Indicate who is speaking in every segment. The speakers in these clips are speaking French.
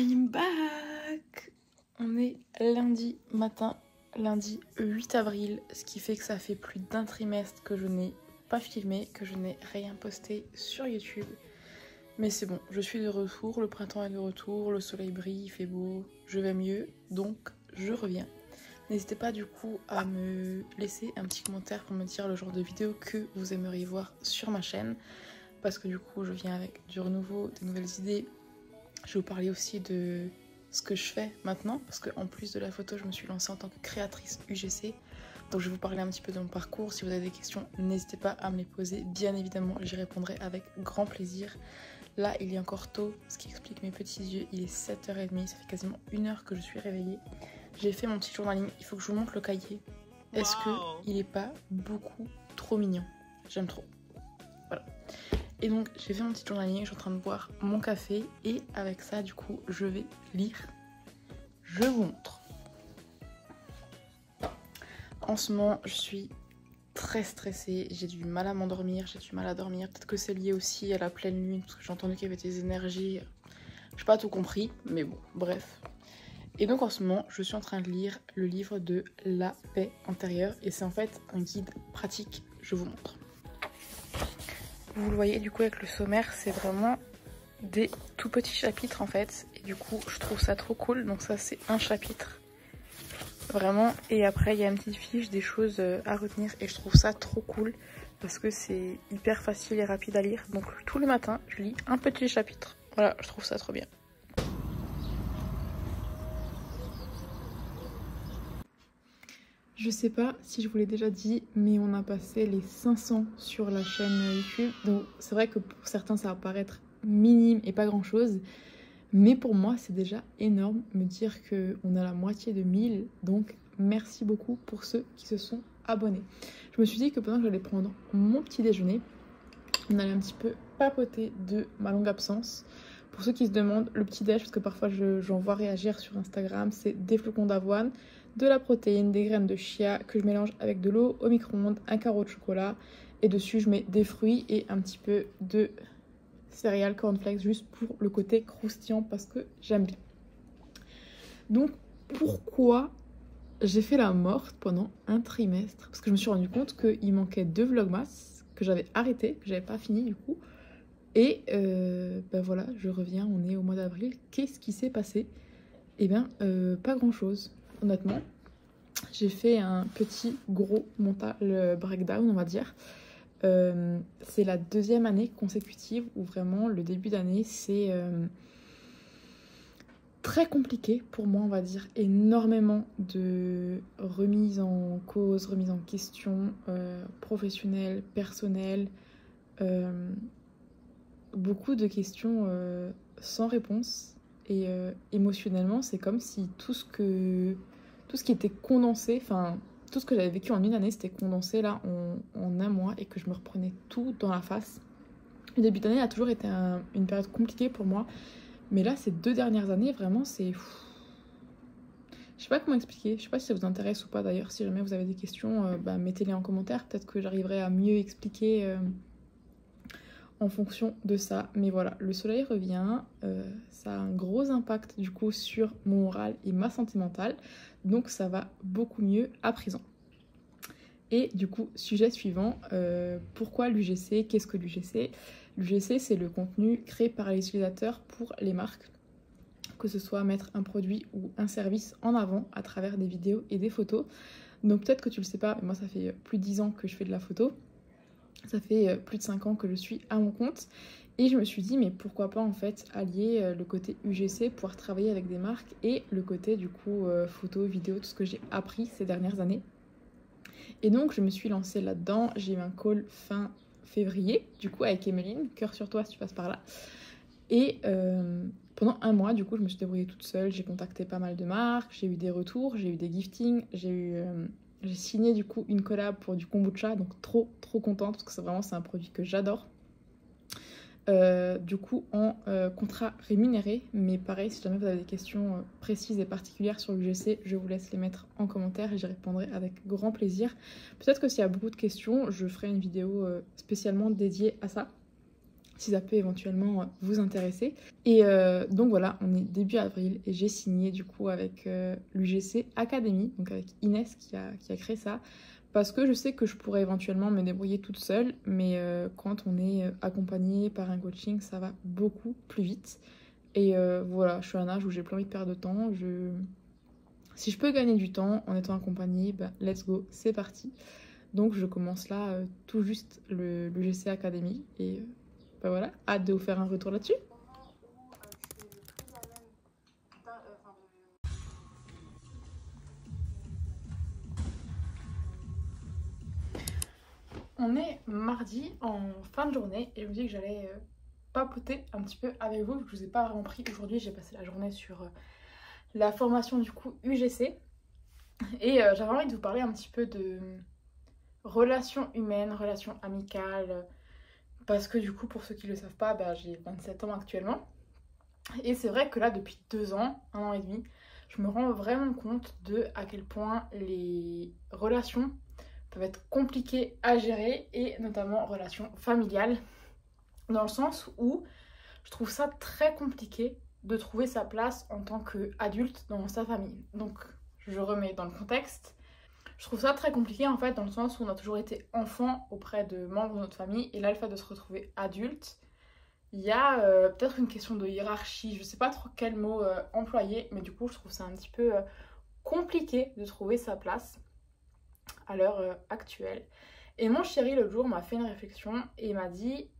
Speaker 1: I'm back. On est lundi matin, lundi 8 avril, ce qui fait que ça fait plus d'un trimestre que je n'ai pas filmé, que je n'ai rien posté sur YouTube. Mais c'est bon, je suis de retour, le printemps est de retour, le soleil brille, il fait beau, je vais mieux, donc je reviens. N'hésitez pas du coup à me laisser un petit commentaire pour me dire le genre de vidéo que vous aimeriez voir sur ma chaîne. Parce que du coup je viens avec du renouveau, des nouvelles idées. Je vais vous parler aussi de ce que je fais maintenant, parce qu'en plus de la photo, je me suis lancée en tant que créatrice UGC. Donc je vais vous parler un petit peu de mon parcours. Si vous avez des questions, n'hésitez pas à me les poser. Bien évidemment, j'y répondrai avec grand plaisir. Là, il est encore tôt, ce qui explique mes petits yeux. Il est 7h30, ça fait quasiment 1 heure que je suis réveillée. J'ai fait mon petit journaling, il faut que je vous montre le cahier. Est-ce qu'il n'est pas beaucoup trop mignon? J'aime trop. Voilà. Et donc j'ai fait mon petit journaling, je suis en train de boire mon café et avec ça du coup je vais lire. Je vous montre. En ce moment je suis très stressée, j'ai du mal à m'endormir, j'ai du mal à dormir. Peut-être que c'est lié aussi à la pleine lune parce que j'ai entendu qu'il y avait des énergies. Je n'ai pas tout compris mais bon bref. Et donc en ce moment je suis en train de lire le livre de La paix intérieure et c'est en fait un guide pratique, je vous montre. Vous le voyez du coup avec le sommaire, c'est vraiment des tout petits chapitres en fait. Et du coup je trouve ça trop cool. Donc ça c'est un chapitre. Vraiment. Et après il y a une petite fiche des choses à retenir. Et je trouve ça trop cool. Parce que c'est hyper facile et rapide à lire. Donc tous les matins je lis un petit chapitre. Voilà, je trouve ça trop bien. Je sais pas si je vous l'ai déjà dit, mais on a passé les 500 sur la chaîne YouTube. Donc c'est vrai que pour certains ça va paraître minime et pas grand chose. Mais pour moi c'est déjà énorme me dire qu'on a la moitié de 1000. Donc merci beaucoup pour ceux qui se sont abonnés. Je me suis dit que pendant que j'allais prendre mon petit déjeuner, on allait un petit peu papoter de ma longue absence. Pour ceux qui se demandent, le petit déj, parce que parfois j'en vois réagir sur Instagram, c'est des flocons d'avoine, de la protéine, des graines de chia que je mélange avec de l'eau au micro-ondes, un carreau de chocolat et dessus je mets des fruits et un petit peu de céréales cornflakes juste pour le côté croustillant parce que j'aime bien. Donc pourquoi j'ai fait la morte pendant un trimestre? Parce que je me suis rendu compte qu'il manquait 2 vlogmas que j'avais arrêté, que j'avais pas fini du coup. Et ben voilà, je reviens, on est au mois d'avril. Qu'est-ce qui s'est passé? Eh bien, pas grand-chose, honnêtement. J'ai fait un petit gros mental breakdown, on va dire. C'est la 2e année consécutive où vraiment le début d'année, c'est très compliqué pour moi, on va dire. Énormément de remises en cause, remises en question, professionnelles, personnelles. Beaucoup de questions sans réponse et émotionnellement c'est comme si tout ce qui était condensé, enfin tout ce que j'avais vécu en une année c'était condensé là en un mois et que je me reprenais tout dans la face. Le début d'année a toujours été une période compliquée pour moi, mais là ces 2 dernières années vraiment c'est... Je sais pas comment expliquer, je sais pas si ça vous intéresse ou pas d'ailleurs. Si jamais vous avez des questions, mettez-les en commentaire, peut-être que j'arriverai à mieux expliquer en fonction de ça. Mais voilà, le soleil revient, ça a un gros impact du coup sur mon moral et ma santé mentale, donc ça va beaucoup mieux à présent. Et du coup, sujet suivant, pourquoi l'UGC? Qu'est-ce que l'UGC? L'UGC c'est le contenu créé par les utilisateurs pour les marques, que ce soit mettre un produit ou un service en avant à travers des vidéos et des photos. Donc peut-être que tu le sais pas, mais moi ça fait plus de 10 ans que je fais de la photo. Ça fait plus de 5 ans que je suis à mon compte et je me suis dit mais pourquoi pas en fait allier le côté UGC, pouvoir travailler avec des marques et le côté du coup photo, vidéo, tout ce que j'ai appris ces dernières années. Et donc je me suis lancée là-dedans, j'ai eu un call fin février du coup avec Emeline, cœur sur toi si tu passes par là. Et pendant un mois du coup je me suis débrouillée toute seule, j'ai contacté pas mal de marques, j'ai eu des retours, j'ai eu des giftings, j'ai signé du coup une collab pour du kombucha, donc trop contente parce que c'est un produit que j'adore. Du coup en contrat rémunéré, mais pareil si jamais vous avez des questions précises et particulières sur l'UGC, je vous laisse les mettre en commentaire et j'y répondrai avec grand plaisir. Peut-être que s'il y a beaucoup de questions, je ferai une vidéo spécialement dédiée à ça. si ça peut éventuellement vous intéresser. Et donc voilà, on est début avril et j'ai signé du coup avec l'UGC Academy, donc avec Inès qui a créé ça, parce que je sais que je pourrais éventuellement me débrouiller toute seule, mais quand on est accompagné par un coaching, ça va beaucoup plus vite. Et voilà, je suis à un âge où j'ai plus envie de perdre de temps. Si je peux gagner du temps en étant accompagnée, bah, let's go, c'est parti. Donc je commence là tout juste le l'UGC Academy et bah voilà, hâte de vous faire un retour là-dessus. On est mardi en fin de journée et je me dis que j'allais papoter un petit peu avec vous. Je vous ai pas vraiment pris aujourd'hui, j'ai passé la journée sur la formation du coup UGC et j'avais envie de vous parler un petit peu de relations humaines, relations amicales, parce que du coup pour ceux qui ne le savent pas, bah, j'ai 27 ans actuellement et c'est vrai que là depuis 2 ans, 1 an et demi, je me rends vraiment compte de à quel point les relations peuvent être compliquées à gérer et notamment relations familiales, dans le sens où je trouve ça très compliqué de trouver sa place en tant qu'adulte dans sa famille. Donc je remets dans le contexte. Je trouve ça très compliqué en fait dans le sens où on a toujours été enfant auprès de membres de notre famille et là le fait de se retrouver adulte, il y a peut-être une question de hiérarchie, je sais pas trop quel mot employer, mais du coup je trouve ça un petit peu compliqué de trouver sa place à l'heure actuelle. Et mon chéri l'autre jour m'a fait une réflexion et m'a dit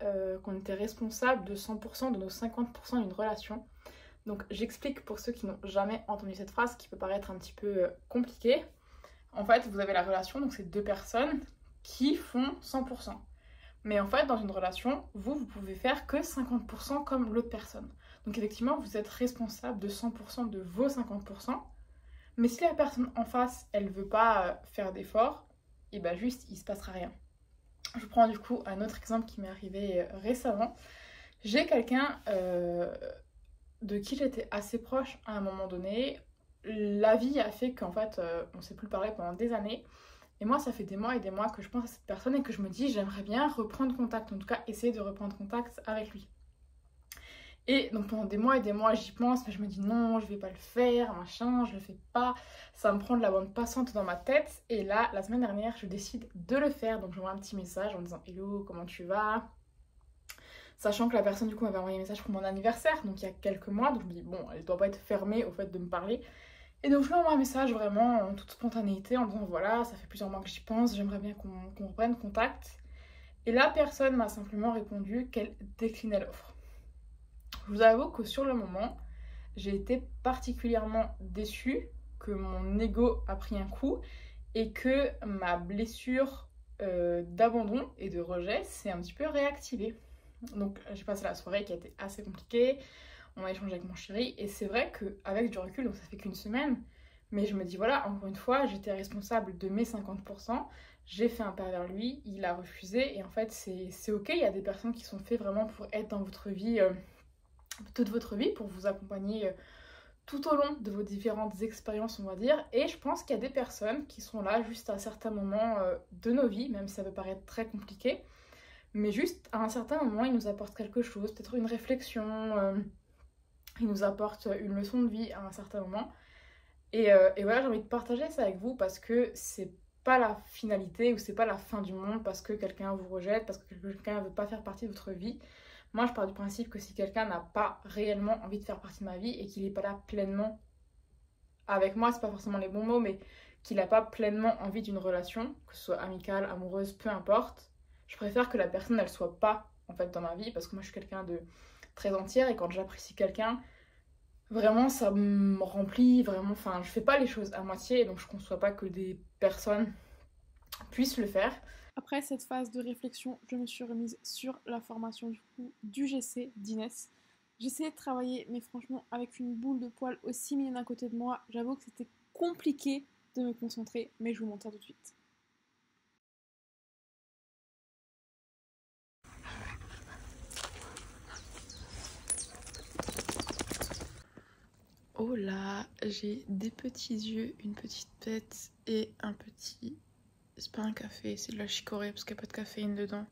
Speaker 1: qu'on était responsable de 100% de nos 50% d'une relation. Donc j'explique pour ceux qui n'ont jamais entendu cette phrase qui peut paraître un petit peu compliquée. En fait, vous avez la relation, donc c'est 2 personnes qui font 100%. Mais en fait, dans une relation, vous pouvez faire que 50% comme l'autre personne. Donc effectivement, vous êtes responsable de 100% de vos 50%. Mais si la personne en face, elle veut pas faire d'efforts, et bah juste, il se passera rien. Je prends du coup un autre exemple qui m'est arrivé récemment. J'ai quelqu'un de qui j'étais assez proche à un moment donné. La vie a fait qu'en fait, on s'est plus parlé pendant des années. Et moi, ça fait des mois et des mois que je pense à cette personne et que je me dis, j'aimerais bien reprendre contact, en tout cas essayer de reprendre contact avec lui. Et donc pendant des mois et des mois, j'y pense, mais je me dis non, je vais pas le faire, machin, je le fais pas. Ça me prend de la bande passante dans ma tête. Et là, la semaine dernière, je décide de le faire. Donc j'envoie un petit message en disant hello, comment tu vas? Sachant que la personne du coup m'avait envoyé un message pour mon anniversaire, donc il y a quelques mois. Donc je me dis bon, elle doit pas être fermée au fait de me parler. Et donc je lui envoie un message vraiment en toute spontanéité en disant voilà, ça fait plusieurs mois que j'y pense, j'aimerais bien qu'on reprenne contact. Et la personne m'a simplement répondu qu'elle déclinait l'offre. Je vous avoue que sur le moment, j'ai été particulièrement déçue, que mon ego a pris un coup et que ma blessure d'abandon et de rejet s'est un petit peu réactivée. Donc j'ai passé la soirée qui a été assez compliquée, on a échangé avec mon chéri et c'est vrai qu'avec du recul, donc ça fait qu'une semaine, mais je me dis voilà, encore une fois, j'étais responsable de mes 50%, j'ai fait un pas vers lui, il a refusé et en fait c'est ok, il y a des personnes qui sont faites vraiment pour être dans votre vie toute votre vie, pour vous accompagner tout au long de vos différentes expériences, on va dire. Et je pense qu'il y a des personnes qui sont là juste à certains moments de nos vies, même si ça peut paraître très compliqué. Mais juste à un certain moment, ils nous apportent quelque chose, peut-être une réflexion, ils nous apportent une leçon de vie à un certain moment. Et voilà, j'ai envie de partager ça avec vous parce que c'est pas la finalité ou c'est pas la fin du monde parce que quelqu'un vous rejette, parce que quelqu'un ne veut pas faire partie de votre vie. Moi, je pars du principe que si quelqu'un n'a pas réellement envie de faire partie de ma vie et qu'il n'est pas là pleinement avec moi, c'est pas forcément les bons mots, mais qu'il n'a pas pleinement envie d'une relation, que ce soit amicale, amoureuse, peu importe, je préfère que la personne, elle soit pas en fait dans ma vie parce que moi, je suis quelqu'un de très entière et quand j'apprécie quelqu'un, vraiment, ça me remplit, vraiment, enfin, je fais pas les choses à moitié et donc je conçois pas que des personnes puissent le faire.
Speaker 2: Après cette phase de réflexion, je me suis remise sur la formation du coup d'UGC d'Inès. J'essayais de travailler, mais franchement, avec une boule de poil aussi mignonne à côté de moi, j'avoue que c'était compliqué de me concentrer, mais je vous montre ça tout de suite.
Speaker 1: Oh là, j'ai des petits yeux, une petite tête et un petit... C'est pas un café, c'est de la chicorée parce qu'il n'y a pas de caféine dedans.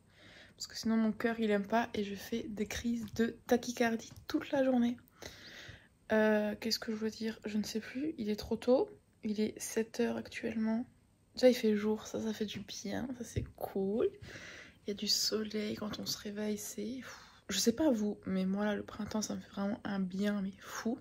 Speaker 1: parce que sinon mon cœur il aime pas et je fais des crises de tachycardie toute la journée. Qu'est-ce que je veux dire? Je ne sais plus, il est trop tôt, il est 7h actuellement. Déjà il fait jour, ça fait du bien, ça c'est cool. Il y a du soleil quand on se réveille, c'est... Je sais pas vous, mais moi là le printemps ça me fait vraiment un bien mais fou.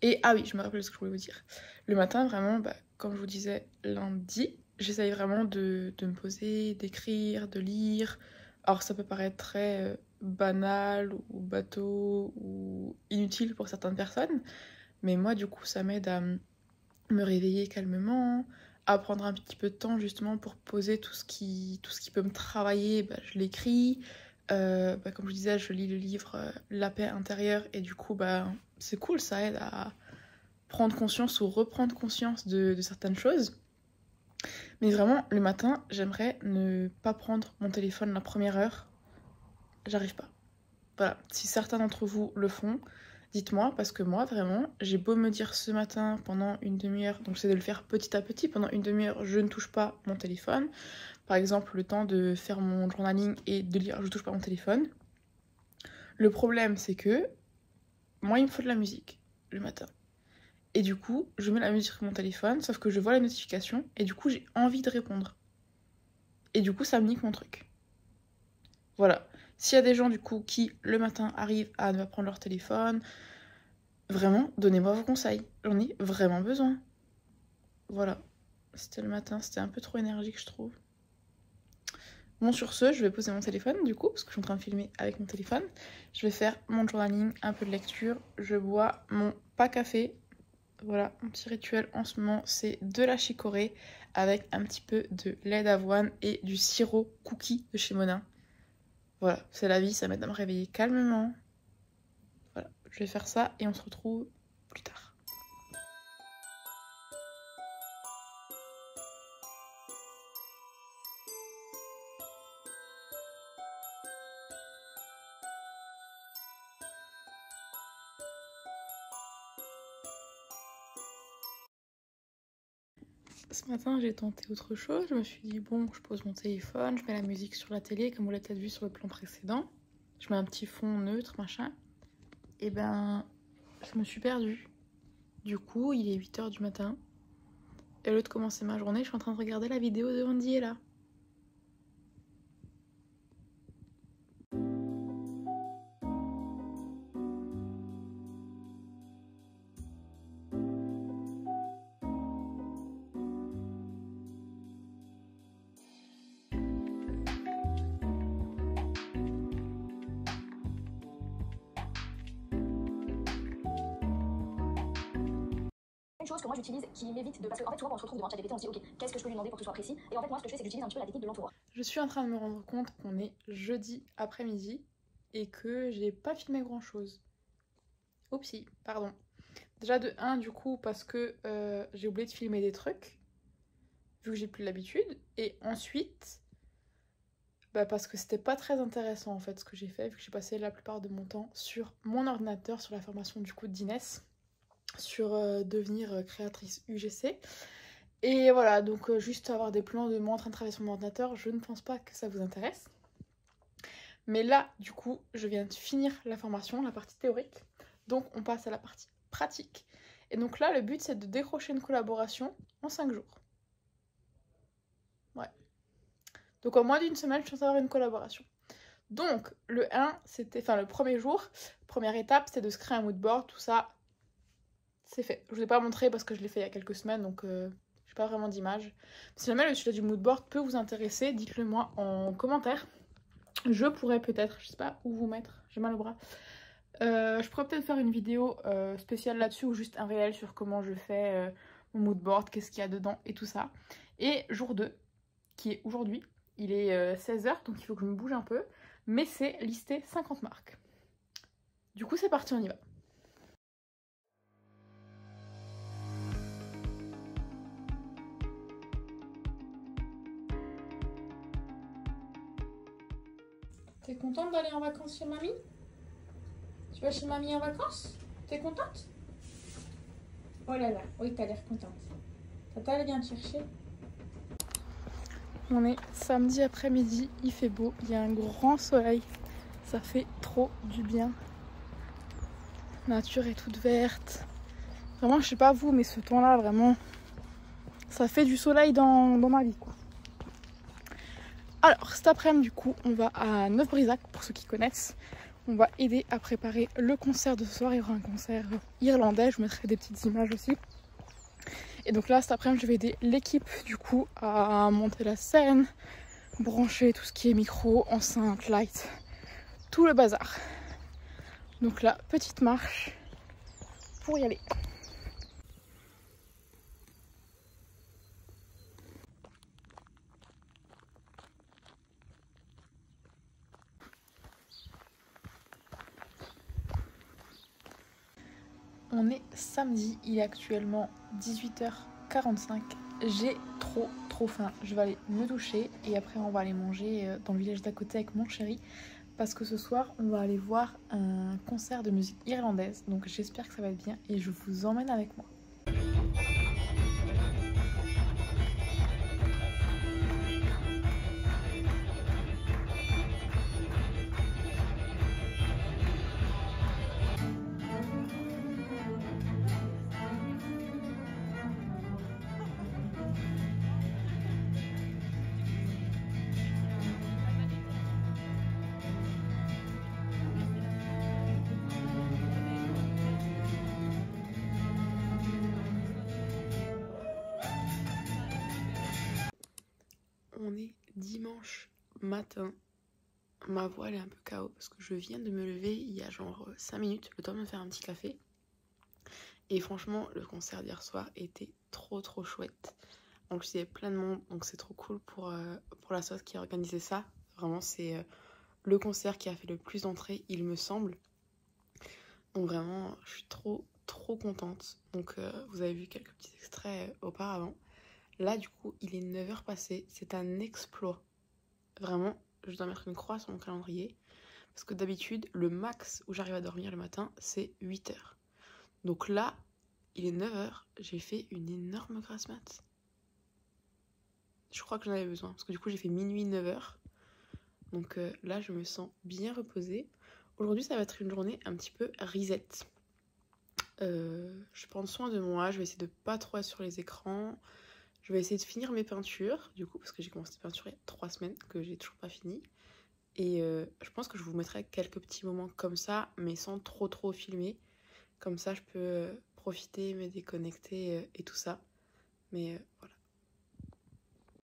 Speaker 1: Et ah oui, je me rappelle ce que je voulais vous dire. Le matin vraiment, comme je vous disais lundi, j'essaye vraiment de me poser, d'écrire, de lire. Alors ça peut paraître très banal ou bateau ou inutile pour certaines personnes, mais moi du coup ça m'aide à me réveiller calmement, à prendre un petit peu de temps justement pour poser tout ce qui peut me travailler, je l'écris. Comme je disais, je lis le livre La paix intérieure et du coup c'est cool, ça aide à prendre conscience ou reprendre conscience de certaines choses. Mais vraiment, le matin, j'aimerais ne pas prendre mon téléphone la première heure. J'arrive pas. Voilà, si certains d'entre vous le font, dites-moi, parce que moi, vraiment, j'ai beau me dire ce matin pendant une demi-heure, donc j'essaie de le faire petit à petit, pendant une demi-heure, je ne touche pas mon téléphone. Par exemple, le temps de faire mon journaling et de lire, je touche pas mon téléphone. Le problème, c'est que moi, il me faut de la musique le matin. Et du coup, je mets la musique sur mon téléphone, sauf que je vois les notifications, et du coup, j'ai envie de répondre. Et du coup, ça me nique mon truc. Voilà. S'il y a des gens, du coup, qui, le matin, arrivent à ne pas prendre leur téléphone, vraiment, donnez-moi vos conseils. J'en ai vraiment besoin. Voilà. C'était le matin, c'était un peu trop énergique, je trouve. Bon, sur ce, je vais poser mon téléphone, du coup, parce que je suis en train de filmer avec mon téléphone. Je vais faire mon journaling, un peu de lecture. Je bois mon pas café. Voilà, mon petit rituel en ce moment, c'est de la chicorée avec un petit peu de lait d'avoine et du sirop cookie de chez Monin. Voilà, c'est la vie, ça m'aide à me réveiller calmement. Voilà, je vais faire ça et on se retrouve plus tard. Ce matin, j'ai tenté autre chose. Je me suis dit, bon, je pose mon téléphone, je mets la musique sur la télé, comme vous l'avez peut-être vu sur le plan précédent. Je mets un petit fond neutre, machin. Et je me suis perdue. Du coup, il est 8h du matin. Et au lieu de commencer ma journée, je suis en train de regarder la vidéo de Andy est là.
Speaker 3: Une chose que moi j'utilise qui m'évite de... Parce qu'en fait souvent quand on se retrouve devant ChatGPT on se dit ok, qu'est-ce que je peux lui demander pour que ce soit précis, et en fait moi ce que je fais c'est que j'utilise un petit peu la technique de l'entourage.
Speaker 1: Je suis en train de me rendre compte qu'on est jeudi après-midi et que j'ai pas filmé grand chose. Oupsie, pardon. Déjà de 1 du coup parce que j'ai oublié de filmer des trucs vu que j'ai plus l'habitude, et ensuite parce que c'était pas très intéressant en fait ce que j'ai fait, vu que j'ai passé la plupart de mon temps sur mon ordinateur, sur la formation du coup d'Inès sur devenir créatrice UGC. Et voilà, donc juste avoir des plans de moi en train de travailler sur mon ordinateur, je ne pense pas que ça vous intéresse. Mais là, du coup, je viens de finir la formation, la partie théorique. Donc on passe à la partie pratique. Et donc là, le but c'est de décrocher une collaboration en 5 jours. Ouais. Donc en moins d'une semaine, je suis censée avoir une collaboration. Donc le 1, c'était, enfin le premier jour, première étape, c'était de se créer un moodboard, tout ça. C'est fait. Je vous ai pas montré parce que je l'ai fait il y a quelques semaines, donc j'ai pas vraiment d'image. Si jamais le sujet du moodboard peut vous intéresser, dites-le moi en commentaire. Je pourrais peut-être, je sais pas où vous mettre, j'ai mal au bras. Je pourrais peut-être faire une vidéo spéciale là-dessus ou juste un réel sur comment je fais mon moodboard, qu'est-ce qu'il y a dedans et tout ça. Et jour 2, qui est aujourd'hui, il est 16h, donc il faut que je me bouge un peu, mais c'est listé 50 marques. Du coup c'est parti, on y va. T'es contente d'aller en vacances chez mamie? Tu vas chez mamie en vacances? T'es contente? Oh là là, oui, t'as l'air contente. Tata, elle vient te chercher. On est samedi après-midi, il fait beau, il y a un grand soleil, ça fait trop du bien. La nature est toute verte. Vraiment, je sais pas vous, mais ce temps-là, vraiment, ça fait du soleil dans ma vie, quoi. Alors, cet après-midi, du coup, on va à Neuf-Brisac, pour ceux qui connaissent. On va aider à préparer le concert de ce soir. Il y aura un concert irlandais, je vous mettrai des petites images aussi. Et donc là, cet après-midi, je vais aider l'équipe, du coup, à monter la scène, brancher tout ce qui est micro, enceinte, light, tout le bazar. Donc là, petite marche pour y aller. On est samedi, il est actuellement 18h45. J'ai trop faim. Je vais aller me doucher et après on va aller manger dans le village d'à côté avec mon chéri. Parce que ce soir on va aller voir un concert de musique irlandaise. Donc j'espère que ça va être bien et je vous emmène avec moi. On est dimanche matin. Ma voix elle est un peu KO parce que je viens de me lever il y a genre 5 minutes, le temps de me faire un petit café. Et franchement, le concert d'hier soir était trop chouette. En plus, il y avait plein de monde, donc c'est trop cool pour la sauce qui a organisé ça. Vraiment, c'est le concert qui a fait le plus d'entrées, il me semble. Donc vraiment, je suis trop contente. Donc vous avez vu quelques petits extraits auparavant. Là, du coup, il est 9h passé. C'est un exploit. Vraiment, je dois mettre une croix sur mon calendrier. Parce que d'habitude, le max où j'arrive à dormir le matin, c'est 8h. Donc là, il est 9h. J'ai fait une énorme grasse mat. Je crois que j'en avais besoin. Parce que du coup, j'ai fait minuit 9h. Donc là, je me sens bien reposée. Aujourd'hui, ça va être une journée un petit peu reset. Je prends soin de moi. Je vais essayer de pas trop être sur les écrans. Je vais essayer de finir mes peintures, du coup, parce que j'ai commencé à peinturer il y a 3 semaines, que j'ai toujours pas fini. Et je pense que je vous mettrai quelques petits moments comme ça, mais sans trop filmer. Comme ça, je peux profiter, me déconnecter et tout ça. Mais voilà.